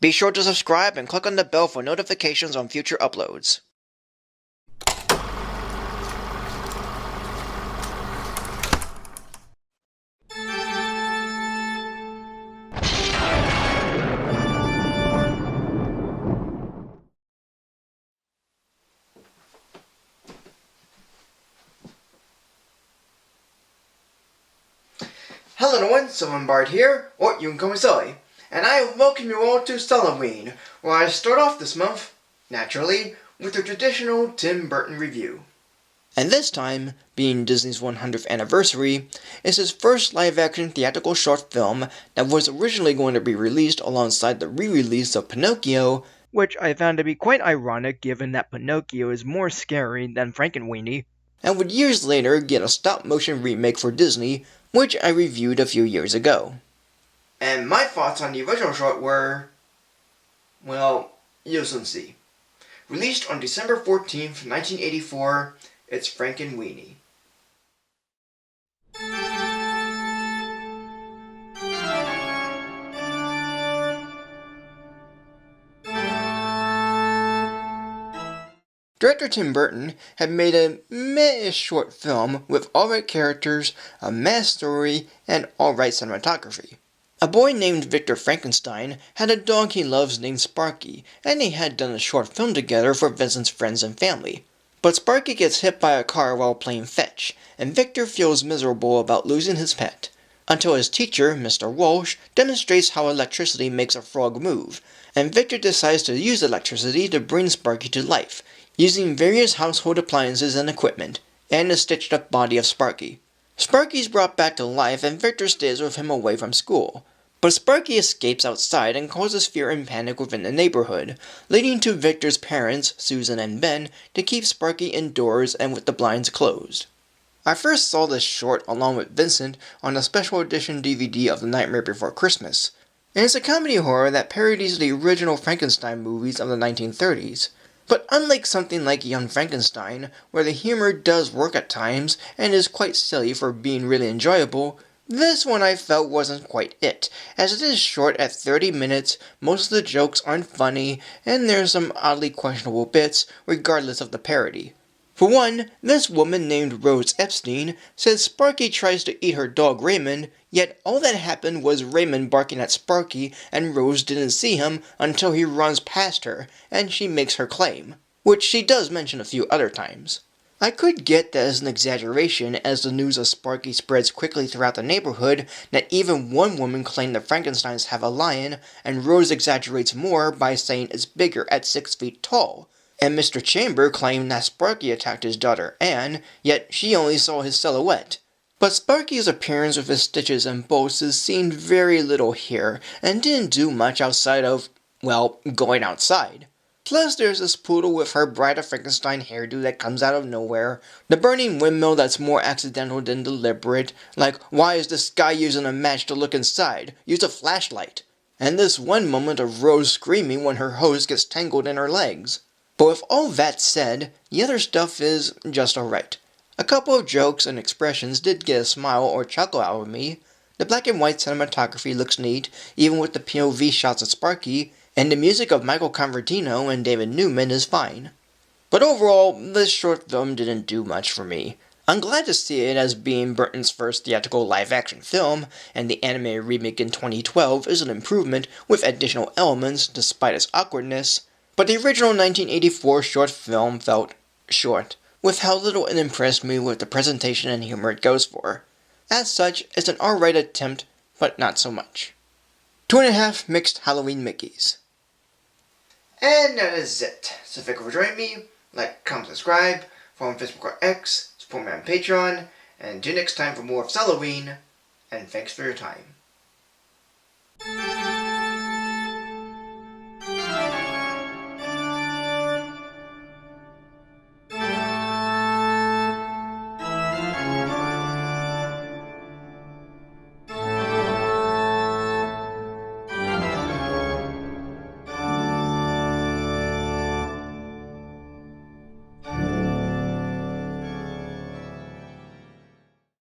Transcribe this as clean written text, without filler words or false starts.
Be sure to subscribe and click on the bell for notifications on future uploads. Hello everyone, Sulli-Ween here, or you can call me Sully, and I welcome you all to Sulli-Ween, where I start off this month, naturally, with the traditional Tim Burton review. And this time, being Disney's 100th anniversary, is his first live-action theatrical short film that was originally going to be released alongside the re-release of Pinocchio, which I found to be quite ironic given that Pinocchio is more scary than FrankenWeenie, and would years later get a stop-motion remake for Disney, which I reviewed a few years ago. And my thoughts on the original short were, well, you'll soon see. Released on December 14th, 1984, it's FrankenWeenie. Director Tim Burton had made a meh-ish short film with alright characters, a meh story, and alright cinematography. A boy named Victor Frankenstein had a dog he loves named Sparky, and they had done a short film together for Vincent's friends and family. But Sparky gets hit by a car while playing fetch, and Victor feels miserable about losing his pet. Until his teacher, Mr. Walsh, demonstrates how electricity makes a frog move, and Victor decides to use electricity to bring Sparky to life, using various household appliances and equipment, and the stitched-up body of Sparky. Sparky's brought back to life and Victor stays with him away from school. But Sparky escapes outside and causes fear and panic within the neighborhood, leading to Victor's parents, Susan and Ben, to keep Sparky indoors and with the blinds closed. I first saw this short along with Vincent on a special edition DVD of The Nightmare Before Christmas, and it's a comedy horror that parodies the original Frankenstein movies of the 1930s. But unlike something like Young Frankenstein, where the humor does work at times and is quite silly for being really enjoyable, this one I felt wasn't quite it, as it is short at 30 minutes, most of the jokes aren't funny, and there's some oddly questionable bits, regardless of the parody. For one, this woman named Rose Epstein says Sparky tries to eat her dog Raymond, yet all that happened was Raymond barking at Sparky and Rose didn't see him until he runs past her, and she makes her claim, which she does mention a few other times. I could get that as an exaggeration as the news of Sparky spreads quickly throughout the neighborhood that even one woman claimed the Frankensteins have a lion, and Rose exaggerates more by saying it's bigger at 6 feet tall. And Mr. Chamber claimed that Sparky attacked his daughter Anne, yet she only saw his silhouette. But Sparky's appearance with his stitches and bolts is seen very little here, and didn't do much outside of, well, going outside. Plus there's this poodle with her Bride of Frankenstein hairdo that comes out of nowhere, the burning windmill that's more accidental than deliberate, like why is this guy using a match to look inside, use a flashlight, and this one moment of Rose screaming when her hose gets tangled in her legs. But with all that said, the other stuff is just alright. A couple of jokes and expressions did get a smile or chuckle out of me. The black and white cinematography looks neat, even with the POV shots of Sparky, and the music of Michael Convertino and David Newman is fine. But overall, this short film didn't do much for me. I'm glad to see it as being Burton's first theatrical live-action film, and the animated remake in 2012 is an improvement with additional elements despite its awkwardness. But the original 1984 short film felt short, with how little it impressed me with the presentation and humor it goes for. As such, it's an alright attempt, but not so much. 2.5 mixed Halloween Mickeys. And that is it. So thank you for joining me. Like, comment, subscribe, follow on Facebook or X, support me on Patreon, and until next time for more of Sulli-Ween, and thanks for your time.